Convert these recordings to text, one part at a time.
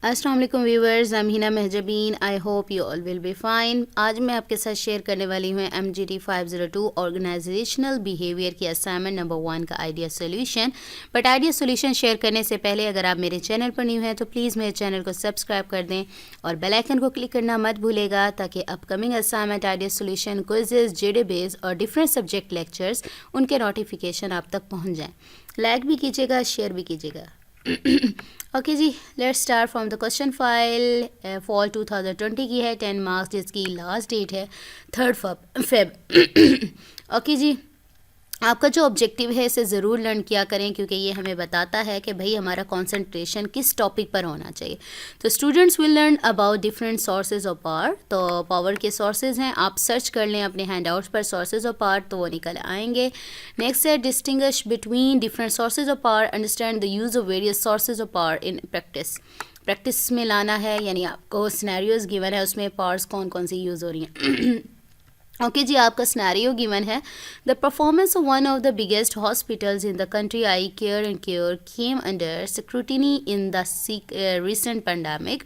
अस्सलाम वालेकुम viewers, I am Hina Mahjabeen. I hope you all will be fine. आज मैं आपके साथ शेयर करने वाली हूँ MGT 502 ऑर्गेनाइजेशनल बिहेवियर की असाइनमेंट नंबर 1 का idea solution. But idea solution share करने से पहले अगर आप मेरे चैनल पर न्यू हैं तो प्लीज़ मेरे चैनल को सब्सक्राइब कर दें और बेल आइकन को क्लिक करना मत भूलेगा ताकि upcoming assignment, idea solution, quizzes, जेडे बेस और डिफरेंट सब्जेक्ट लेक्चर्स उनके नोटिफिकेशन आप तक पहुँच जाएँ। लाइक भी कीजिएगा, शेयर भी कीजिएगा। ओके जी, let's start from the question file. Fall 2020 की है, 10 मार्क्स, जिसकी लास्ट डेट है 3 फेब। ओके जी, आपका जो ऑब्जेक्टिव है इसे ज़रूर लर्न किया करें क्योंकि ये हमें बताता है कि भाई हमारा कंसंट्रेशन किस टॉपिक पर होना चाहिए। तो students will learn about different sources of power. तो पावर के सोर्सेज हैं, आप सर्च कर लें अपने हैंडआउट्स पर सोर्सेज ऑफ पावर, तो वो निकल आएंगे। नेक्स्ट है distinguish between different sources of power, understand the use of various sources of power in practice. Practice में लाना है, यानी आपको सिनेरियोज गिवन है, उसमें पावर्स कौन कौन सी यूज़ हो रही हैं। ओके जी, आपका सिनेरियो गिवन है, the performance of one of the biggest hospitals in the country I care and care came under scrutiny in the recent pandemic.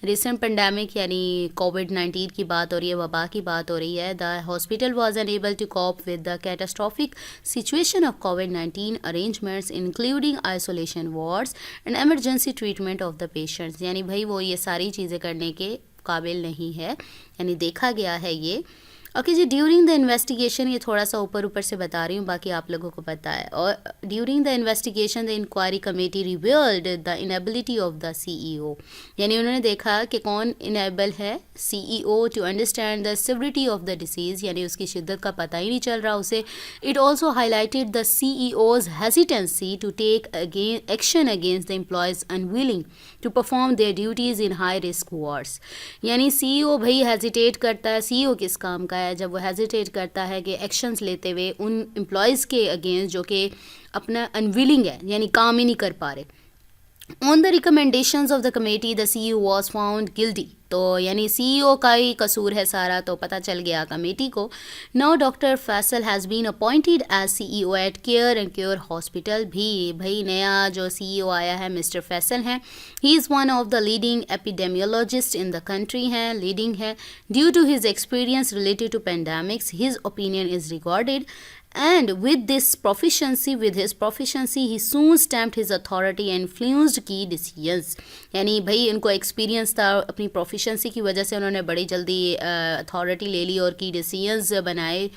Recent pandemic यानी कोविड-19 की बात हो रही है, वबा की बात हो रही है। The hospital was unable to cope with the catastrophic situation of कोविड-19 arrangements including isolation wards and emergency treatment of the patients. यानी भाई वो ये सारी चीज़ें करने के काबिल नहीं है, यानी देखा गया है ये। ओके जी, ड्यूरिंग द इन्वेस्टिगेशन, ये थोड़ा सा ऊपर ऊपर से बता रही हूँ, बाकी आप लोगों को पता है। और during the investigation the inquiry committee revealed the inability of the CEO। यानी उन्होंने देखा कि कौन इनेबल है, CEO, to understand the severity of the disease, यानी उसकी शिद्दत का पता ही नहीं चल रहा उसे। It also highlighted the CEO's hesitancy to take action against the employees unwilling to perform their duties in high risk wards. यानी CEO भाई हेजिटेट करता है। CEO किस काम का है? जब वो हेजिटेट करता है कि एक्शंस लेते हुए उन एम्प्लॉयज़ के अगेंस्ट जो कि अपना अनविलिंग है, यानी काम ही नहीं कर पा रहे। On the recommendations of the committee the CEO was found guilty. तो यानी CEO का ही कसूर है सारा, तो पता चल गया कमेटी को। Now doctor Faisal has been appointed as CEO at Care and Care hospital. भी भाई नया जो CEO आया है मिस्टर फैसल हैं, he is one of the leading epidemiologist in the country हैं, लीडिंग है। Due to his experience related to pandemics his opinion is recorded and with his proficiency he soon stamped his authority and influenced key decisions। यानी भाई इनको experience था, अपनी proficiency की वजह से उन्होंने बड़ी जल्दी अथॉरिटी ले ली और की डिसीजंस बनाए।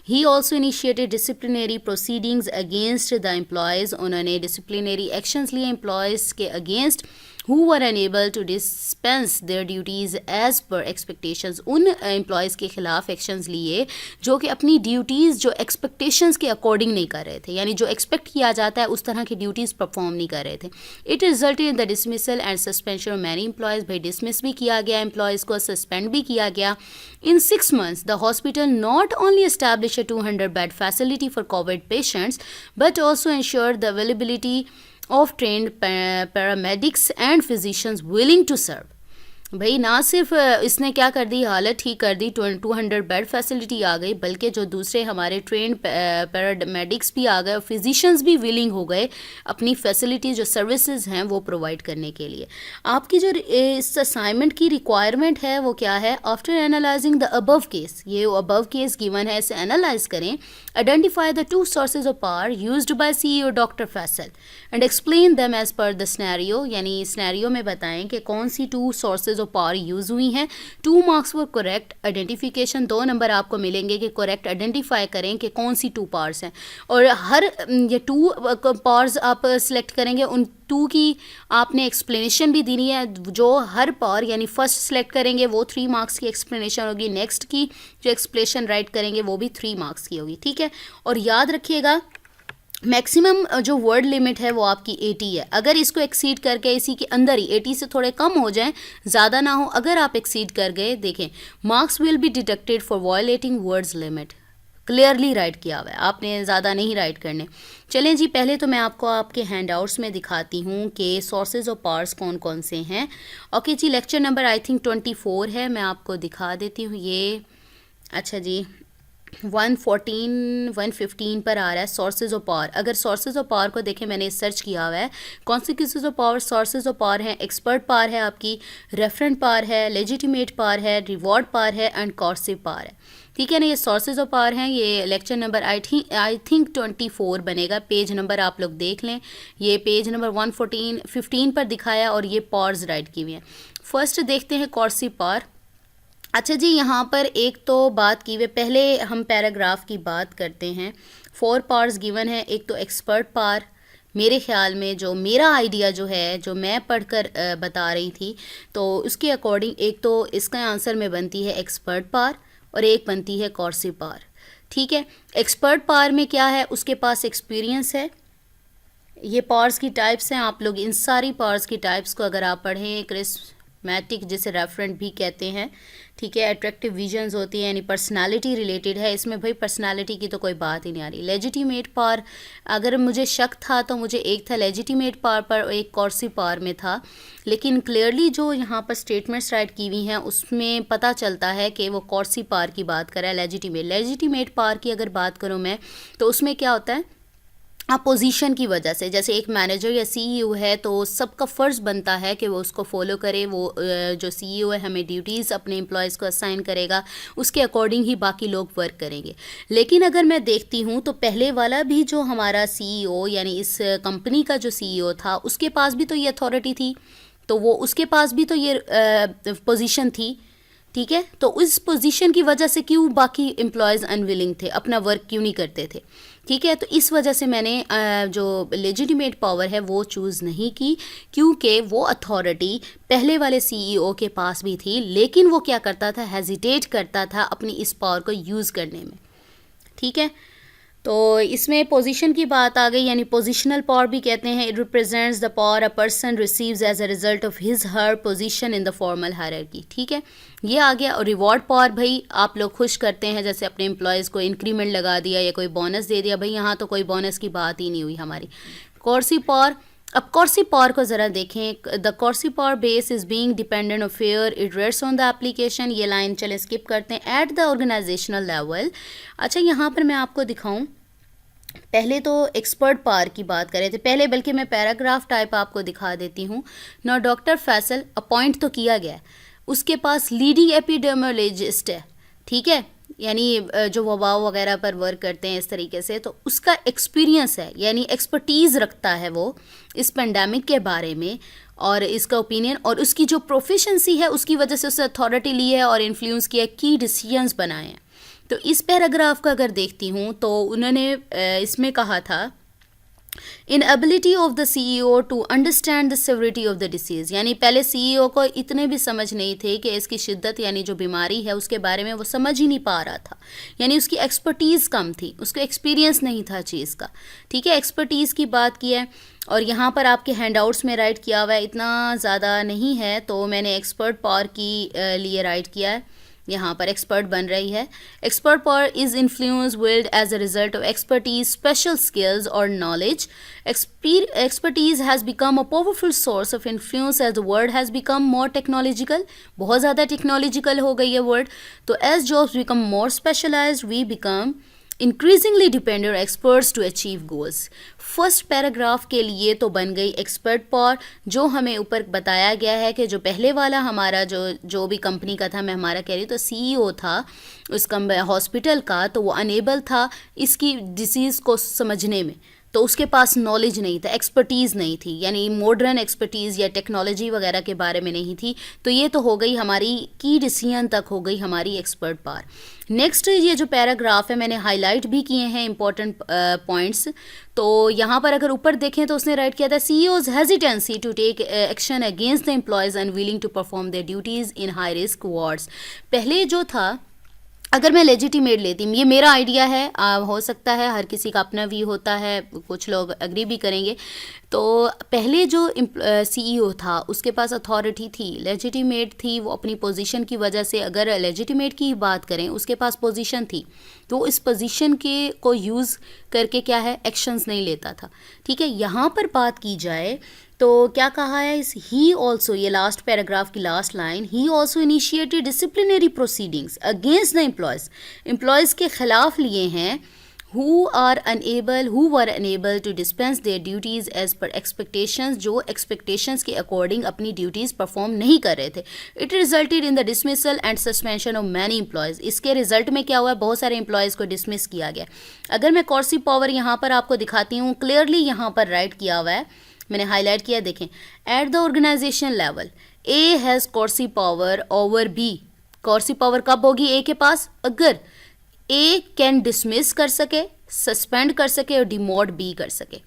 He also initiated disciplinary proceedings against the employees. उन्होंने डिसिप्लिनरी एक्शंस लिए एम्प्लॉयज़ के against who were unable to dispense their duties as per expectations। उन एम्प्लॉयज़ के ख़िलाफ़ एक्शंस लिए जो कि अपनी ड्यूटीज़ जो एक्सपेक्टेशंस के अकॉर्डिंग नहीं कर रहे थे, यानी जो एक्सपेक्ट किया जाता है उस तरह की ड्यूटीज़ परफॉर्म नहीं कर रहे थे। It resulted in the dismissal and suspension of many employees. भाई डिसमिस भी किया गया एम्प्लॉयज़ को, सस्पेंड भी किया गया। इन 6 months the hospital not only establish a 200 bed facility for Covid patients but also ensure the availability of trained paramedics and physicians willing to serve। भाई ना सिर्फ इसने क्या कर दी, हालत ठीक कर दी, 200 बेड फैसिलिटी आ गई, बल्कि जो दूसरे हमारे ट्रेंड पैरामेडिक्स भी आ गए और फिजिशियंस भी विलिंग हो गए अपनी फैसिलिटी जो सर्विसेज हैं वो प्रोवाइड करने के लिए। आपकी जो इस असाइनमेंट की रिक्वायरमेंट है वो क्या है? After analysing the above case, ये अबव केस गिवन है, इसे एनालाइज करें। Identify the 2 sources of power used by CEO doctor Faisal and explain them as per the scenario. यानी सिनेरियो में बताएं कि कौन सी 2 sources ऑफ पावर यूज़ हुई हैं। 2 marks for correct identification, 2 number आपको मिलेंगे कि करेक्ट आइडेंटिफाई करें कि कौन सी 2 पावर्स हैं। और हर ये 2 पावर्स आप सिलेक्ट करेंगे, उन 2 की आपने एक्सप्लेनेशन भी देनी है। जो हर पावर यानी फर्स्ट सेलेक्ट करेंगे वो 3 मार्क्स की एक्सप्लेनेशन होगी, नेक्स्ट की जो एक्सप्लेनेशन राइट करेंगे वो भी 3 मार्क्स की होगी, ठीक है। और याद रखिएगा मैक्सिमम जो वर्ड लिमिट है वो आपकी 80 है। अगर इसको एक्सीड करके इसी के अंदर ही 80 से थोड़े कम हो जाएं, ज़्यादा ना हो, अगर आप एक्सीड कर गए, देखें marks will be deducted for violating words limit. Clearly write किया हुआ है, आपने ज़्यादा नहीं राइट करने। चलें जी, पहले तो मैं आपको आपके हैंडआउट्स में दिखाती हूँ कि सोर्सेज ऑफ पावर्स कौन कौन से हैं। ओके जी, लेक्चर नंबर आई थिंक 24 है, मैं आपको दिखा देती हूँ ये। अच्छा जी, 114 115 पर आ रहा है सोर्सेज ऑफ पावर। अगर सोर्सेज ऑफ पावर को देखें, मैंने सर्च किया हुआ है, consequences of power, sources of power हैं, एक्सपर्ट पावर है आपकी, रेफरेंट पावर है, लेजिटिमेट पावर है, रिवॉर्ड पावर है एंड कॉर्सिव पावर है। ठीक है ना, ये सोर्सेज ऑफ पावर हैं। ये लेक्चर नंबर आई थिंक 24 बनेगा, पेज नंबर आप लोग देख लें। ये पेज नंबर 115 पर दिखाया और ये पावर्स राइट की हुई हैं। फर्स्ट देखते हैं कॉर्सिव पावर। अच्छा जी, यहाँ पर एक तो बात की हुई, पहले हम पैराग्राफ की बात करते हैं। 4 पार्ट्स गिवन है। एक तो एक्सपर्ट पार, मेरे ख्याल में जो मेरा आइडिया जो है, जो मैं पढ़कर बता रही थी, तो उसके अकॉर्डिंग एक तो इसका आंसर में बनती है एक्सपर्ट पार और एक बनती है कॉर्सिव पार। ठीक है, एक्सपर्ट पार में क्या है, उसके पास एक्सपीरियंस है। ये पार्स की टाइप्स हैं, आप लोग इन सारी पार्स की टाइप्स को अगर आप पढ़ें, क्रिस्मैटिक जिसे रेफरेंट भी कहते हैं, ठीक है, अट्रैक्टिव विजन्स होती है, यानी पर्सनालिटी रिलेटेड है। इसमें भाई पर्सनालिटी की तो कोई बात ही नहीं आ रही। लेजिटिमेट पावर, अगर मुझे शक था तो मुझे एक था लेजिटिमेट पावर पर और एक कॉर्सिव पावर में था, लेकिन क्लियरली जो यहाँ पर स्टेटमेंट्स राइट की हुई हैं उसमें पता चलता है कि वो कॉर्सिव पावर की बात कर रहा है। लेजिटिमेट पावर की अगर बात करूँ मैं, तो उसमें क्या होता है, पोजीशन की वजह से, जैसे एक मैनेजर या सीईओ है तो सबका फ़र्ज़ बनता है कि वो उसको फॉलो करे। वो जो सीईओ है हमें ड्यूटीज़ अपने एम्प्लॉयज़ को असाइन करेगा, उसके अकॉर्डिंग ही बाकी लोग वर्क करेंगे। लेकिन अगर मैं देखती हूँ तो पहले वाला भी जो हमारा सीईओ, यानी इस कंपनी का जो सीईओ था, उसके पास भी तो ये अथॉरिटी थी, तो वो उसके पास भी तो ये पोजीशन थी। ठीक है, तो उस पोजीशन की वजह से क्यों बाकी एम्प्लॉयज़ अनविलिंग थे, अपना वर्क क्यों नहीं करते थे। ठीक है, तो इस वजह से मैंने जो लेजिटिमेट पावर है वो चूज़ नहीं की, क्योंकि वो अथॉरिटी पहले वाले सीईओ के पास भी थी, लेकिन वो क्या करता था, हेजिटेट करता था अपनी इस पावर को यूज़ करने में। ठीक है, तो इसमें पोजीशन की बात आ गई, यानी पोजीशनल पावर भी कहते हैं। It represents the power a person receives as a result of his her position in the formal hierarchy. ठीक है, ये आ गया। और रिवॉर्ड पावर, भाई आप लोग खुश करते हैं, जैसे अपने एम्प्लॉयज़ को इंक्रीमेंट लगा दिया या कोई बोनस दे दिया, भाई यहाँ तो कोई बोनस की बात ही नहीं हुई हमारी। कॉर्सिव पावर, अब कॉर्सिव पावर को ज़रा देखें। The coercive power base is being dependent of fear, it rests on the application. ये लाइन चले स्किप करते हैं। एट द ऑर्गेनाइजेशनल लेवल, अच्छा यहाँ पर मैं आपको दिखाऊं, पहले तो एक्सपर्ट पावर की बात कर रहे थे पहले, बल्कि मैं पैराग्राफ टाइप आपको दिखा देती हूँ ना। डॉक्टर फैसल अपॉइंट तो किया गया है, उसके पास लीडिंग एपिडेमियोलॉजिस्ट है। ठीक है, यानी जो वबा वगैरह पर वर्क करते हैं इस तरीके से, तो उसका एक्सपीरियंस है, यानी एक्सपर्टीज़ रखता है वो इस पेंडेमिक के बारे में, और इसका ओपिनियन और उसकी जो प्रोफिशेंसी है उसकी वजह से उससे अथॉरिटी ली है और इन्फ्लुएंस किया, की डिसीजंस बनाए हैं। तो इस पैराग्राफ का अगर देखती हूँ तो उन्होंने इसमें कहा था, inability of the CEO to understand the severity of the disease, यानी पहले सीईओ को इतने भी समझ नहीं थे कि इसकी शिद्दत, यानी जो बीमारी है उसके बारे में वो समझ ही नहीं पा रहा था, यानी उसकी एक्सपर्टीज़ कम थी, उसको एक्सपीरियंस नहीं था चीज़ का। ठीक है, एक्सपर्टीज़ की बात की है, और यहाँ पर आपके हैंडआउट्स में राइट किया हुआ है, इतना ज़्यादा नहीं है तो मैंने एक्सपर्ट पावर की लिए राइट किया है। यहाँ पर एक्सपर्ट बन रही है। Expert power is influence wielded as a result of expertise, special skills और knowledge. Expertise has become a powerful source of influence as the world has become more technological, बहुत ज़्यादा टेक्नोलॉजिकल हो गई है वर्ल्ड। तो as jobs become more specialised, we become increasingly dependent experts to achieve goals. First paragraph के लिए तो बन गई एक्सपर्ट पावर, जो हमें ऊपर बताया गया है कि जो पहले वाला हमारा जो भी कंपनी का था, मैं हमारा कह रही हूँ, तो सीईओ था उस हॉस्पिटल का, तो वो अनेबल था इसकी डिसीज़ को समझने में, तो उसके पास नॉलेज नहीं था, एक्सपर्टीज़ नहीं थी, यानी मॉडर्न एक्सपर्टीज़ या टेक्नोलॉजी वगैरह के बारे में नहीं थी। तो ये तो हो गई हमारी की डिसीजन तक हो गई हमारी एक्सपर्ट पावर। नेक्स्ट ये जो पैराग्राफ है मैंने हाईलाइट भी किए हैं इंपॉर्टेंट पॉइंट्स। तो यहाँ पर अगर ऊपर देखें तो उसने राइट किया था, CEO's hesitancy to take action against the employees unwilling to perform their duties in high risk wards. पहले जो था, अगर मैं लेजिटिमेट लेती, ये मेरा आइडिया है, हो सकता है हर किसी का अपना व्यू होता है, कुछ लोग एग्री भी करेंगे। तो पहले जो सीईओ था उसके पास अथॉरिटी थी, लेजिटिमेट थी, वो अपनी पोजीशन की वजह से, अगर लेजिटिमेट की बात करें, उसके पास पोजीशन थी, तो इस पोजीशन के को यूज़ करके क्या है, एक्शंस नहीं लेता था। ठीक है, यहाँ पर बात की जाए तो क्या कहा है इस ही ऑल्सो, ये लास्ट पैराग्राफ की last line, he also initiated disciplinary proceedings against the employees के खिलाफ लिए हैं who were unable to dispense their duties as per expectations, जो expectations के according अपनी duties perform नहीं कर रहे थे. It resulted in the dismissal and suspension of many employees. इसके result में क्या हुआ, बहुत सारे employees को dismiss किया गया. अगर मैं कॉर्सी पावर यहाँ पर आपको दिखाती हूँ, clearly यहाँ पर write किया हुआ है, मैंने हाईलाइट किया, देखें, at the organisation level A has coercive power over B. Coercive power कब होगी ए के पास, अगर ए कैन डिसमिस कर सके, सस्पेंड कर सके और डिमोट बी कर सके.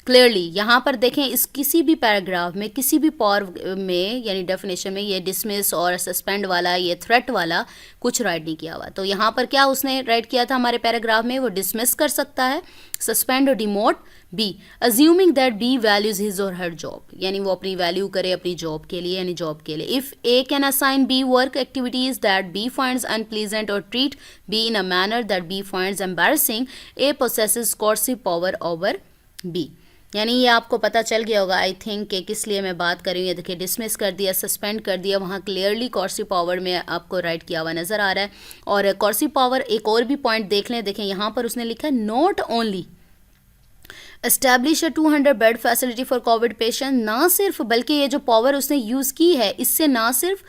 क्लियरली यहाँ पर देखें, इस किसी भी पैराग्राफ में किसी भी पावर में यानी डेफिनेशन में ये डिसमिस और सस्पेंड वाला, ये थ्रेट वाला कुछ राइट नहीं किया हुआ. तो यहाँ पर क्या उसने राइट किया था हमारे पैराग्राफ में, वो डिसमिस कर सकता है, सस्पेंड और demote B, assuming that B values his और हर जॉब, यानी वो अपनी वैल्यू करे अपनी जॉब के लिए, यानी जॉब के लिए. If A can assign B work activities that B finds unpleasant और treat B in a manner that B finds embarrassing, A possesses coercive power over B. यानी ये आपको पता चल गया होगा आई थिंक कि किस लिए मैं बात कर रही हूँ. ये देखिए, डिसमिस कर दिया, सस्पेंड कर दिया, वहाँ क्लियरली कॉर्सी पावर में आपको राइट किया हुआ नज़र आ रहा है. और कॉर्सी पावर एक और भी पॉइंट देख लें, देखें यहाँ पर उसने लिखा है not only establish a 200 bed facility for Covid patient, ना सिर्फ बल्कि ये जो पावर उसने यूज़ की है इससे ना सिर्फ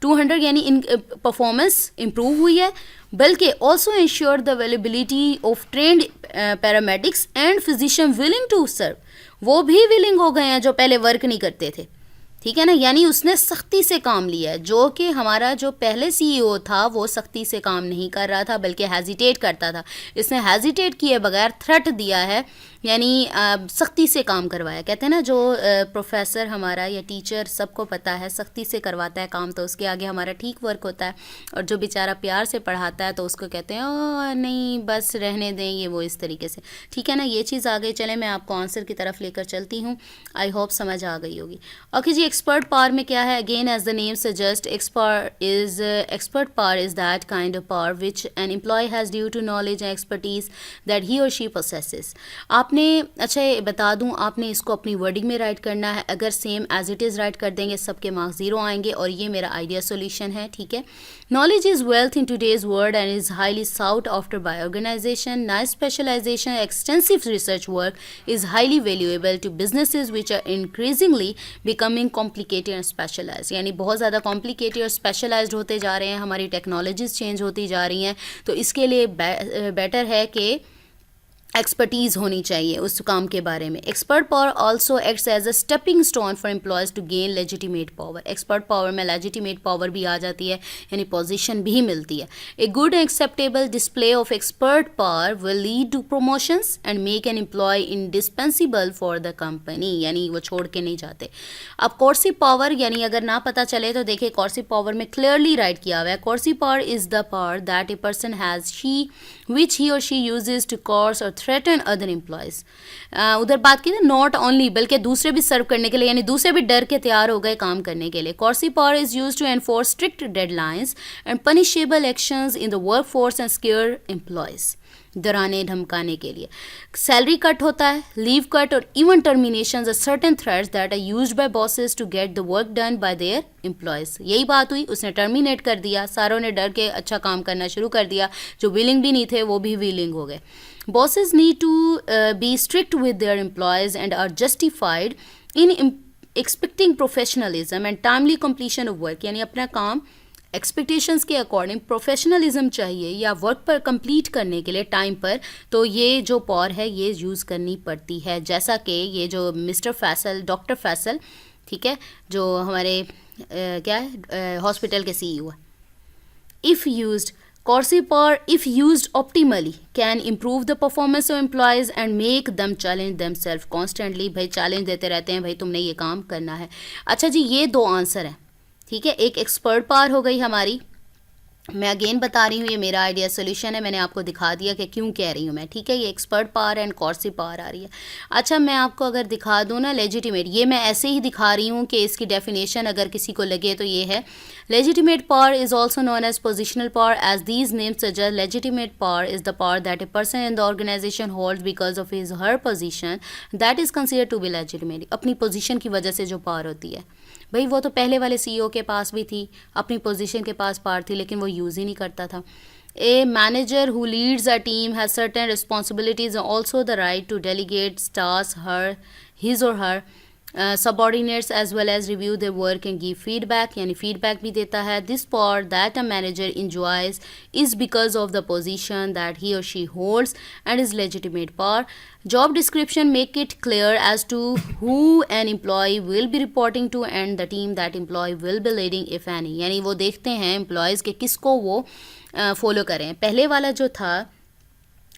200 यानी इन परफॉर्मेंस इम्प्रूव हुई है, बल्कि also ensure the availability of trained paramedics and physicians willing to serve. वो भी विलिंग हो गए हैं जो पहले वर्क नहीं करते थे. ठीक है ना, यानी उसने सख्ती से काम लिया है, जो कि हमारा जो पहले सीईओ था वो सख्ती से काम नहीं कर रहा था बल्कि हेजिटेट करता था. इसने हेजिटेट किए बगैर थ्रेट दिया है, यानी सख्ती से काम करवाया. कहते हैं ना, जो प्रोफेसर हमारा या टीचर सबको पता है सख्ती से करवाता है काम तो उसके आगे हमारा ठीक वर्क होता है, और जो बेचारा प्यार से पढ़ाता है तो उसको कहते हैं ओ नहीं बस रहने दें, ये वो इस तरीके से. ठीक है ना, ये चीज़ आगे चले, मैं आपको आंसर की तरफ लेकर चलती हूँ. आई होप समझ आ गई होगी. ओके जी, एक्सपर्ट पावर में क्या है, again as the name suggest, expert power is that kind of power which an employee has due to knowledge and expertise that he और शी पोसेसेस. आपने, अच्छा ये बता दूं, आपने इसको अपनी वर्डिंग में राइट करना है. अगर same as it is write कर देंगे सबके मार्क्स 0 आएंगे, और ये मेरा आइडिया सॉल्यूशन है. ठीक है, knowledge is wealth in today's world and is highly sought after by organisation. Nice specialisation, extensive research work is highly valuable to businesses which are increasingly becoming complicated and specialised. यानी बहुत ज़्यादा complicated और specialised होते जा रहे हैं, हमारी technologies change होती जा रही हैं, तो इसके लिए बेटर है कि एक्सपर्टीज़ होनी चाहिए उस काम के बारे में. Expert power also acts as a stepping stone for employees to gain legitimate power. Expert power में लेजिटिमेट पावर भी आ जाती है, यानी पोजीशन भी मिलती है. A good and acceptable display of expert power will lead to promotions and make an employee indispensable for the company, यानी वो छोड़ के नहीं जाते. अब कॉर्सी पावर यानी अगर ना पता चले तो देखिए, कॉर्सी पावर में क्लियरली राइट किया हुआ है, coercive power is the power that a person has which he or she uses to coerce or threaten other employees. उधर बात की ना, नॉट ओनली बल्कि दूसरे भी सर्व करने के लिए, यानी दूसरे भी डर के तैयार हो गए काम करने के लिए. Coercive power is use to enforce strict deadlines and punishable actions in the workforce and scare employees. डराने धमकाने के लिए. सैलरी कट होता है, लीव कट और even terminations are certain threats that are used by bosses to get the work done by their employees. यही बात हुई, उसने टर्मिनेट कर दिया, सारों ने डर के अच्छा काम करना शुरू कर दिया, जो विलिंग भी नहीं थे वो भी विलिंग हो गए. Bosses need to be strict with their employees and are justified in expecting professionalism and timely completion of work. यानी अपना काम एक्सपेक्टेशंस के अकॉर्डिंग प्रोफेशनलिज्म चाहिए या वर्क पर कंप्लीट करने के लिए टाइम पर, तो ये जो पावर है ये यूज़ करनी पड़ती है. जैसा कि ये जो मिस्टर फैसल, डॉक्टर फैसल, ठीक है, जो हमारे क्या है हॉस्पिटल के सीईओ है. If used coercive power, if used optimally, can improve the performance of employees and make them challenge them self constantly. भाई चैलेंज देते रहते हैं, भाई तुमने ये काम करना है. अच्छा जी, ये 2 आंसर हैं. ठीक है, एक एक्सपर्ट पावर हो गई हमारी मैं अगेन बता रही हूँ, ये मेरा आइडिया सोल्यूशन है, मैंने आपको दिखा दिया कि क्यों कह रही हूँ मैं, ठीक है। ये expert power and coercive power आ रही है। अच्छा, मैं आपको अगर दिखा दूँ ना लेजिटिमेट, ये मैं ऐसे ही दिखा रही हूँ कि इसकी डेफिनेशन अगर किसी को लगे तो ये है, legitimate power is also known as positional power, as these names suggest. Legitimate power is the power that a person in the organization holds because of his her position that is considered to be legitimate. अपनी position की वजह से जो power होती है, भाई वो तो पहले वाले सीईओ के पास भी थी, अपनी पोजीशन के पास पावर थी, लेकिन वो यूज़ ही नहीं करता था। A manager who leads a team has certain responsibilities and also the right to delegate tasks his or her subordinates as well as review their work and give feedback, यानी feedback भी देता है। This power that a manager enjoys is because of the position that he or she holds and is legitimate power. Job description make it clear as to who an employee will be reporting to and the team that employee will be leading if any. यानी वो देखते हैं employees के किसको वो follow करें। पहले वाला जो था,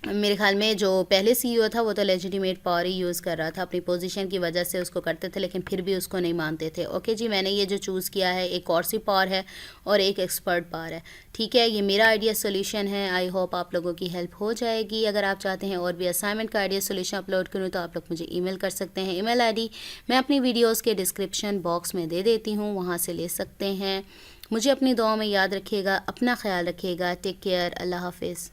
मेरे ख्याल में जो पहले सीईओ था वो तो लेजिटिमेट पावर ही यूज़ कर रहा था, अपनी पोजीशन की वजह से उसको करते थे, लेकिन फिर भी उसको नहीं मानते थे। ओके जी, मैंने ये जो चूज़ किया है, एक कॉर्सिव पावर है और एक एक्सपर्ट पावर है, ठीक है। ये मेरा आइडिया सोल्यूशन है। आई होप आप लोगों की हेल्प हो जाएगी। अगर आप चाहते हैं और भी असाइनमेंट का आइडिया सोल्यूशन अपलोड करूँ तो आप लोग मुझे ईमेल कर सकते हैं। ईमेल आईडी मैं अपनी वीडियोज़ के डिस्क्रिप्शन बॉक्स में दे देती हूँ, वहाँ से ले सकते हैं। मुझे अपनी दुआ में याद रखिएगा, अपना ख्याल रखिएगा। टेक केयर, अल्लाह हाफिज़।